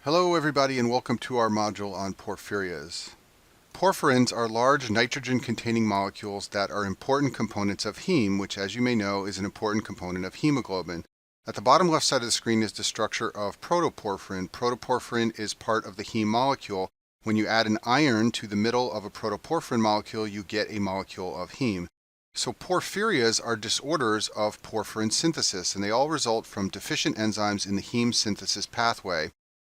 Hello everybody and welcome to our module on porphyrias. Porphyrins are large nitrogen-containing molecules that are important components of heme, which as you may know is an important component of hemoglobin. At the bottom left side of the screen is the structure of protoporphyrin. Protoporphyrin is part of the heme molecule. When you add an iron to the middle of a protoporphyrin molecule, you get a molecule of heme. So porphyrias are disorders of porphyrin synthesis, and they all result from deficient enzymes in the heme synthesis pathway.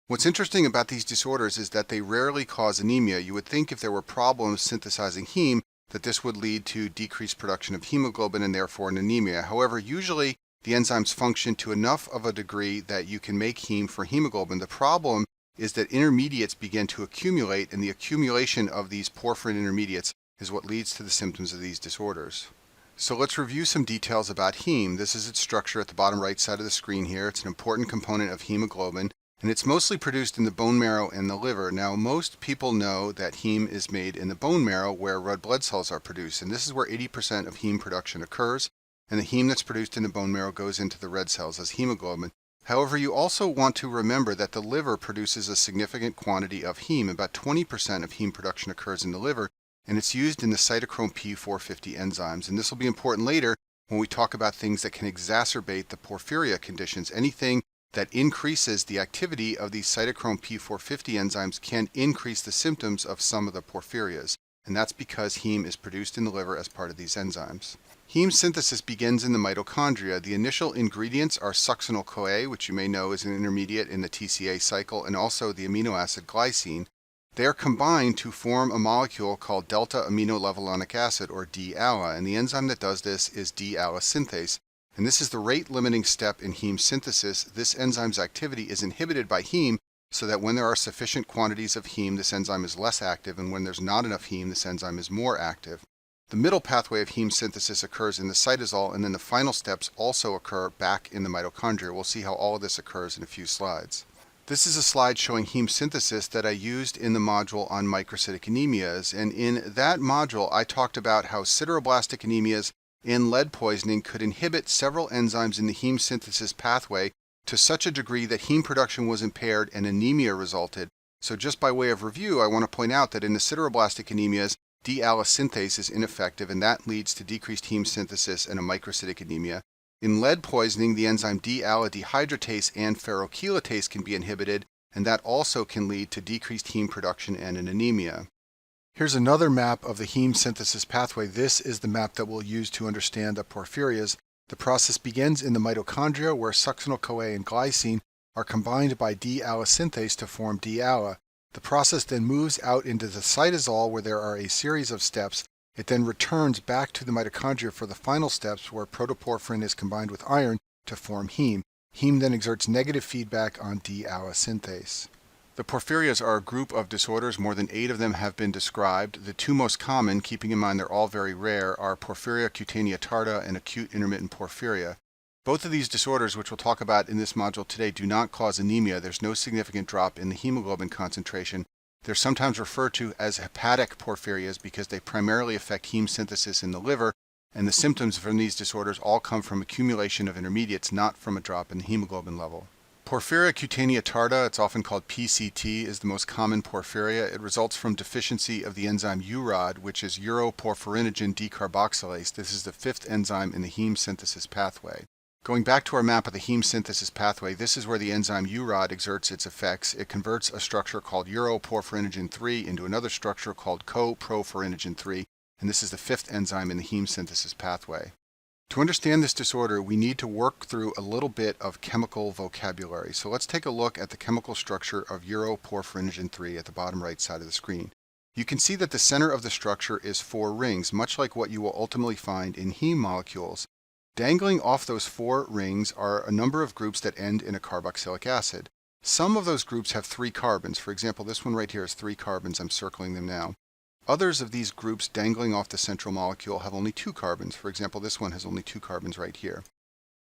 What's interesting about these disorders is that they rarely cause anemia. You would think if there were problems synthesizing heme that this would lead to decreased production of hemoglobin and therefore an anemia. However, usually the enzymes function to enough of a degree that you can make heme for hemoglobin. The problem is that intermediates begin to accumulate, and the accumulation of these porphyrin intermediates is what leads to the symptoms of these disorders. So let's review some details about heme. This is its structure at the bottom right side of the screen here. It's an important component of hemoglobin, and it's mostly produced in the bone marrow and the liver. Now, most people know that heme is made in the bone marrow where red blood cells are produced, and this is where 80% of heme production occurs, and the heme that's produced in the bone marrow goes into the red cells as hemoglobin. However, you also want to remember that the liver produces a significant quantity of heme. About 20% of heme production occurs in the liver, and it's used in the cytochrome P450 enzymes, and this will be important later when we talk about things that can exacerbate the porphyria conditions. Anything that increases the activity of these cytochrome P450 enzymes can increase the symptoms of some of the porphyrias, and that's because heme is produced in the liver as part of these enzymes. Heme synthesis begins in the mitochondria. The initial ingredients are succinyl-CoA, which you may know is an intermediate in the TCA cycle, and also the amino acid glycine. They are combined to form a molecule called delta-aminolevulonic acid, or D-ALA, and the enzyme that does this is D-ALA synthase. And this is the rate-limiting step in heme synthesis. This enzyme's activity is inhibited by heme, so that when there are sufficient quantities of heme, this enzyme is less active, and when there's not enough heme, this enzyme is more active. The middle pathway of heme synthesis occurs in the cytosol, and then the final steps also occur back in the mitochondria. We'll see how all of this occurs in a few slides. This is a slide showing heme synthesis that I used in the module on microcytic anemias, and in that module I talked about how sideroblastic anemias and lead poisoning could inhibit several enzymes in the heme synthesis pathway to such a degree that heme production was impaired and anemia resulted. So just by way of review, I want to point out that in the sideroblastic anemias, D-ALA synthase is ineffective, and that leads to decreased heme synthesis and a microcytic anemia. In lead poisoning, the enzyme D-ALA dehydratase and ferrochelatase can be inhibited, and that also can lead to decreased heme production and an anemia. Here's another map of the heme synthesis pathway. This is the map that we'll use to understand the porphyrias. The process begins in the mitochondria, where succinyl-CoA and glycine are combined by D-ALA synthase to form D-ALA. The process then moves out into the cytosol, where there are a series of steps. It then returns back to the mitochondria for the final steps, where protoporphyrin is combined with iron to form heme. Heme then exerts negative feedback on D-ALA synthase. The porphyrias are a group of disorders. More than 8 of them have been described. The 2 most common, keeping in mind they're all very rare, are porphyria cutanea tarda and acute intermittent porphyria. Both of these disorders, which we'll talk about in this module today, do not cause anemia. There's no significant drop in the hemoglobin concentration. They're sometimes referred to as hepatic porphyrias because they primarily affect heme synthesis in the liver, and the symptoms from these disorders all come from accumulation of intermediates, not from a drop in the hemoglobin level. Porphyria cutanea tarda, it's often called PCT, is the most common porphyria. It results from deficiency of the enzyme UROD, which is uroporphyrinogen decarboxylase. This is the 5th enzyme in the heme synthesis pathway. Going back to our map of the heme synthesis pathway, this is where the enzyme UROD exerts its effects. It converts a structure called uroporphyrinogen 3 into another structure called coprophyrinogen 3, and this is the 5th enzyme in the heme synthesis pathway. To understand this disorder, we need to work through a little bit of chemical vocabulary. So let's take a look at the chemical structure of uroporphyrinogen 3 at the bottom right side of the screen. You can see that the center of the structure is 4 rings, much like what you will ultimately find in heme molecules. Dangling off those 4 rings are a number of groups that end in a carboxylic acid. Some of those groups have 3 carbons. For example, this one right here has 3 carbons. I'm circling them now. Others of these groups dangling off the central molecule have only 2 carbons. For example, this one has only 2 carbons right here.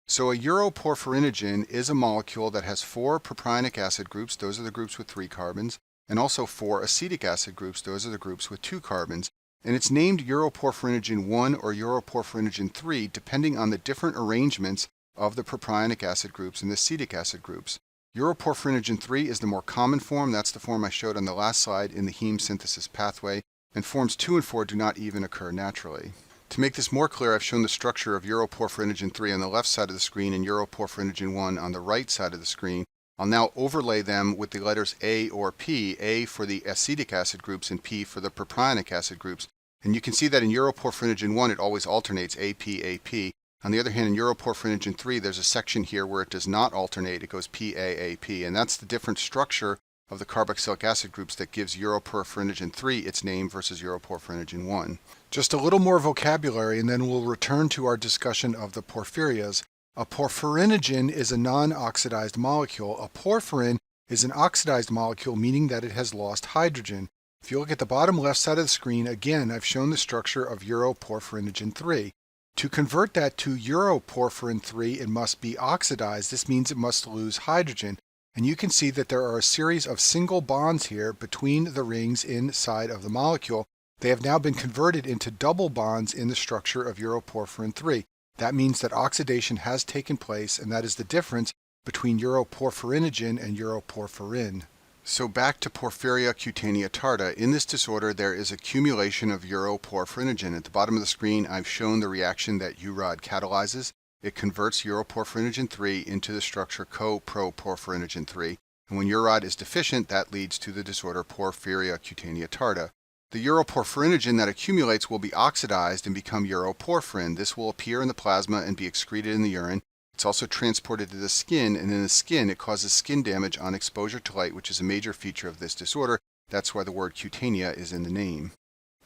So a uroporphyrinogen is a molecule that has 4 propionic acid groups. Those are the groups with 3 carbons. And also 4 acetic acid groups. Those are the groups with 2 carbons. And it's named uroporphyrinogen 1 or uroporphyrinogen 3 depending on the different arrangements of the propionic acid groups and the acetic acid groups. Uroporphyrinogen 3 is the more common form. That's the form I showed on the last slide in the heme synthesis pathway, and forms 2 and 4 do not even occur naturally. To make this more clear, I've shown the structure of uroporphyrinogen 3 on the left side of the screen and uroporphyrinogen 1 on the right side of the screen. I'll now overlay them with the letters A or P, A for the acetic acid groups and P for the propionic acid groups. And you can see that in uroporphyrinogen 1 it always alternates AP, AP. On the other hand, in uroporphyrinogen 3 there's a section here where it does not alternate, it goes PAAP, and that's the different structure of the carboxylic acid groups that gives uroporphyrinogen 3 its name versus uroporphyrinogen 1. Just a little more vocabulary and then we'll return to our discussion of the porphyrias. A porphyrinogen is a non-oxidized molecule. A porphyrin is an oxidized molecule, meaning that it has lost hydrogen. If you look at the bottom left side of the screen, again, I've shown the structure of uroporphyrinogen 3. To convert that to uroporphyrin 3, it must be oxidized. This means it must lose hydrogen. And you can see that there are a series of single bonds here between the rings inside of the molecule. They have now been converted into double bonds in the structure of uroporphyrin 3. That means that oxidation has taken place, and that is the difference between uroporphyrinogen and uroporphyrin. So back to Porphyria cutanea tarda. In this disorder, there is accumulation of uroporphyrinogen. At the bottom of the screen, I've shown the reaction that urod catalyzes. It converts uroporphyrinogen 3 into the structure coproporphyrinogen 3. And when urod is deficient, that leads to the disorder Porphyria cutanea tarda. The uroporphyrinogen that accumulates will be oxidized and become uroporphyrin. This will appear in the plasma and be excreted in the urine. It's also transported to the skin, and in the skin it causes skin damage on exposure to light, which is a major feature of this disorder. That's why the word cutanea is in the name.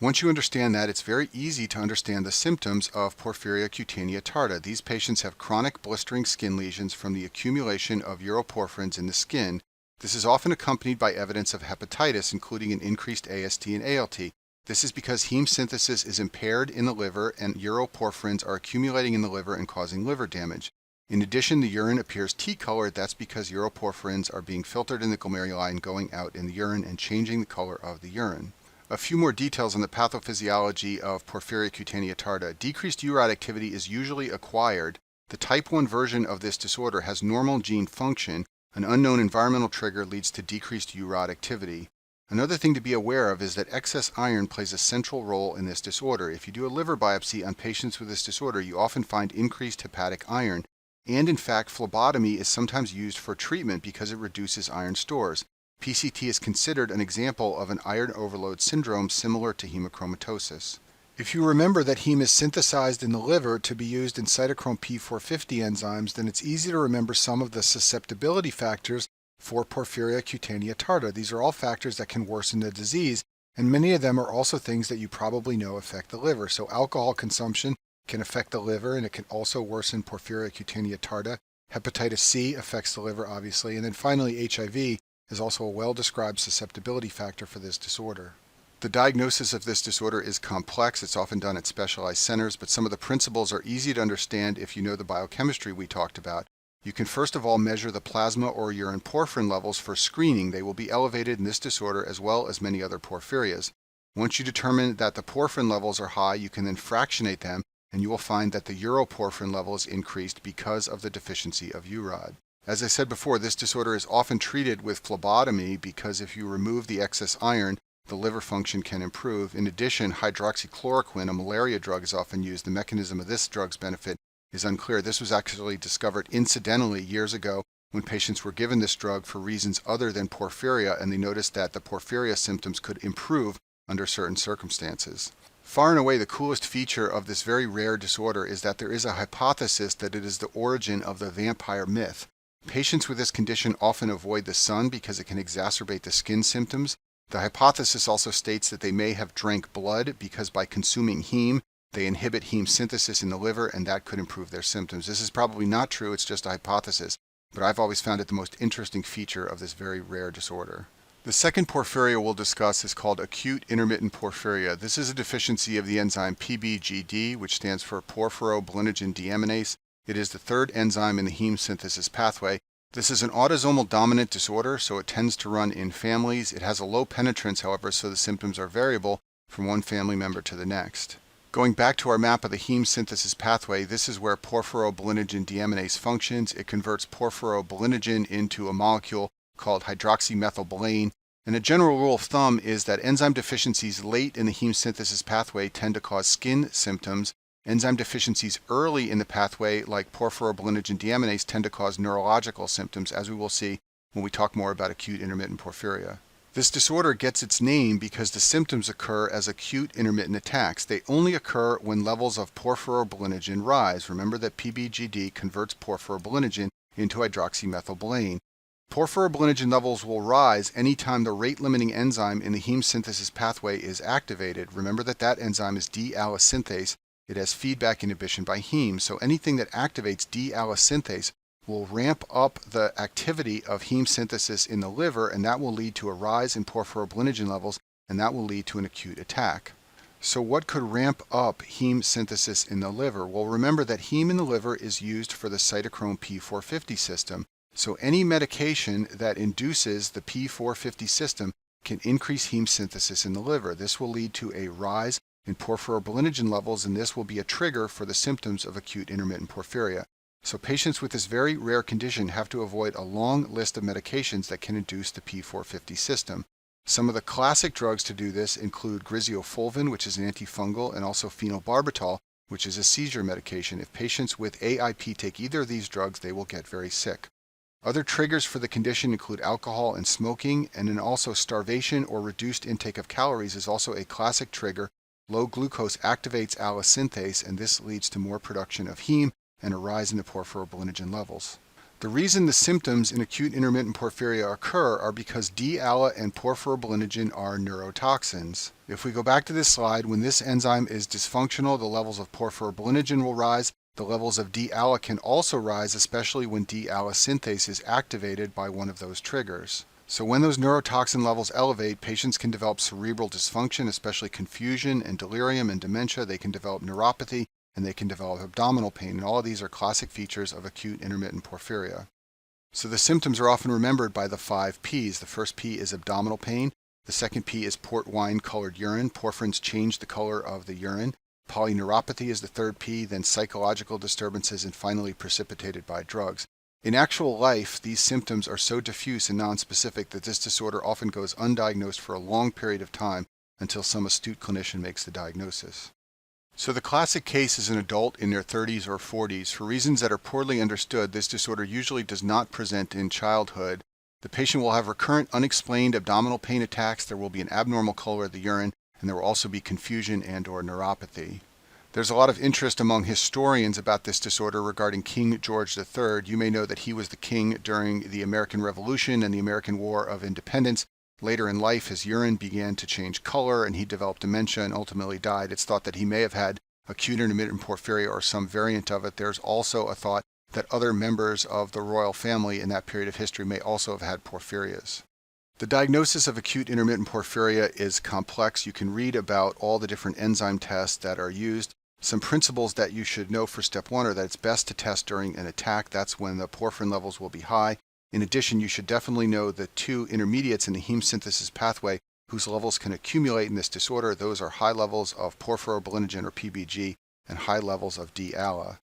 Once you understand that, it's very easy to understand the symptoms of Porphyria cutanea tarda. These patients have chronic blistering skin lesions from the accumulation of uroporphyrins in the skin. This is often accompanied by evidence of hepatitis, including an increased AST and ALT. This is because heme synthesis is impaired in the liver and uroporphyrins are accumulating in the liver and causing liver damage. In addition, the urine appears tea-colored. That's because uroporphyrins are being filtered in the glomeruli and going out in the urine and changing the color of the urine. A few more details on the pathophysiology of Porphyria cutanea tarda. Decreased urod activity is usually acquired. The type 1 version of this disorder has normal gene function. An unknown environmental trigger leads to decreased urod activity. Another thing to be aware of is that excess iron plays a central role in this disorder. If you do a liver biopsy on patients with this disorder, you often find increased hepatic iron. And in fact, phlebotomy is sometimes used for treatment because it reduces iron stores. PCT is considered an example of an iron overload syndrome similar to hemochromatosis. If you remember that heme is synthesized in the liver to be used in cytochrome P450 enzymes, then it's easy to remember some of the susceptibility factors for Porphyria cutanea tarda. These are all factors that can worsen the disease, and many of them are also things that you probably know affect the liver. So alcohol consumption can affect the liver, and it can also worsen Porphyria cutanea tarda. Hepatitis C affects the liver, obviously. And then finally, HIV is also a well-described susceptibility factor for this disorder. The diagnosis of this disorder is complex. It's often done at specialized centers, but some of the principles are easy to understand if you know the biochemistry we talked about. You can first of all measure the plasma or urine porphyrin levels for screening. They will be elevated in this disorder as well as many other porphyrias. Once you determine that the porphyrin levels are high, you can then fractionate them, and you will find that the uroporphyrin level is increased because of the deficiency of urod. As I said before, this disorder is often treated with phlebotomy because if you remove the excess iron, the liver function can improve. In addition, hydroxychloroquine, a malaria drug, is often used. The mechanism of this drug's benefit is unclear. This was actually discovered incidentally years ago when patients were given this drug for reasons other than porphyria, and they noticed that the porphyria symptoms could improve under certain circumstances. Far and away, the coolest feature of this very rare disorder is that there is a hypothesis that it is the origin of the vampire myth. Patients with this condition often avoid the sun because it can exacerbate the skin symptoms. The hypothesis also states that they may have drank blood because by consuming heme, they inhibit heme synthesis in the liver, and that could improve their symptoms. This is probably not true, it's just a hypothesis, but I've always found it the most interesting feature of this very rare disorder. The second porphyria we'll discuss is called acute intermittent porphyria. This is a deficiency of the enzyme PBGD, which stands for porphyrobilinogen deaminase. It is the third enzyme in the heme synthesis pathway. This is an autosomal dominant disorder, so it tends to run in families. It has a low penetrance, however, so the symptoms are variable from one family member to the next. Going back to our map of the heme synthesis pathway, this is where porphyrobilinogen deaminase functions. It converts porphyrobilinogen into a molecule called hydroxymethylbilane. And a general rule of thumb is that enzyme deficiencies late in the heme synthesis pathway tend to cause skin symptoms. Enzyme deficiencies early in the pathway, like porphyrobilinogen deaminase, tend to cause neurological symptoms, as we will see when we talk more about acute intermittent porphyria. This disorder gets its name because the symptoms occur as acute intermittent attacks. They only occur when levels of porphyrobilinogen rise. Remember that PBGD converts porphyrobilinogen into hydroxymethylbilane. Porphyrobilinogen levels will rise anytime the rate-limiting enzyme in the heme synthesis pathway is activated. Remember that that enzyme is D-allosynthetase. It has feedback inhibition by heme, so anything that activates D-allosynthetase will ramp up the activity of heme synthesis in the liver, and that will lead to a rise in porphyrobilinogen levels, and that will lead to an acute attack. So what could ramp up heme synthesis in the liver? Well, remember that heme in the liver is used for the cytochrome P450 system. So any medication that induces the P450 system can increase heme synthesis in the liver. This will lead to a rise in porphyrobilinogen levels, and this will be a trigger for the symptoms of acute intermittent porphyria. So patients with this very rare condition have to avoid a long list of medications that can induce the P450 system. Some of the classic drugs to do this include griseofulvin, which is an antifungal, and also phenobarbital, which is a seizure medication. If patients with AIP take either of these drugs, they will get very sick. Other triggers for the condition include alcohol and smoking, and then also starvation or reduced intake of calories is also a classic trigger. Low glucose activates allosynthetase, and this leads to more production of heme and a rise in the porphyrobilinogen levels. The reason the symptoms in acute intermittent porphyria occur are because D-allo and porphyrobilinogen are neurotoxins. If we go back to this slide, when this enzyme is dysfunctional, the levels of porphyrobilinogen will rise. The levels of D-allo can also rise, especially when D-allosynthetase is activated by one of those triggers. So when those neurotoxin levels elevate, patients can develop cerebral dysfunction, especially confusion and delirium and dementia. They can develop neuropathy, and they can develop abdominal pain, and all of these are classic features of acute intermittent porphyria. So the symptoms are often remembered by the 5 Ps. The first P is abdominal pain. The second P is port wine colored urine. Porphyrins change the color of the urine. Polyneuropathy is the third P, then psychological disturbances, and finally precipitated by drugs. In actual life, these symptoms are so diffuse and nonspecific that this disorder often goes undiagnosed for a long period of time until some astute clinician makes the diagnosis. So the classic case is an adult in their 30s or 40s. For reasons that are poorly understood, this disorder usually does not present in childhood. The patient will have recurrent unexplained abdominal pain attacks, there will be an abnormal color of the urine, and there will also be confusion and/or neuropathy. There's a lot of interest among historians about this disorder regarding King George III. You may know that he was the king during the American Revolution and the American War of Independence. Later in life, his urine began to change color, and he developed dementia and ultimately died. It's thought that he may have had acute intermittent porphyria or some variant of it. There's also a thought that other members of the royal family in that period of history may also have had porphyrias. The diagnosis of acute intermittent porphyria is complex. You can read about all the different enzyme tests that are used. Some principles that you should know for step 1 are that it's best to test during an attack. That's when the porphyrin levels will be high. In addition, you should definitely know the 2 intermediates in the heme synthesis pathway whose levels can accumulate in this disorder. Those are high levels of porphyrobilinogen or PBG and high levels of D-allo.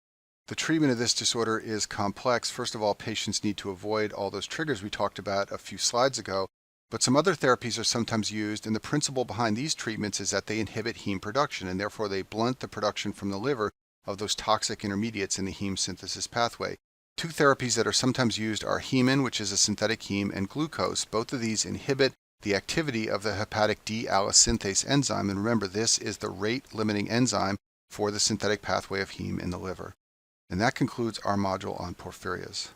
The treatment of this disorder is complex. First of all, patients need to avoid all those triggers we talked about a few slides ago, but some other therapies are sometimes used, and the principle behind these treatments is that they inhibit heme production, and therefore they blunt the production from the liver of those toxic intermediates in the heme synthesis pathway. 2 therapies that are sometimes used are hemin, which is a synthetic heme, and glucose. Both of these inhibit the activity of the hepatic D-allosynthetase enzyme, and remember, this is the rate-limiting enzyme for the synthetic pathway of heme in the liver. And that concludes our module on porphyrias.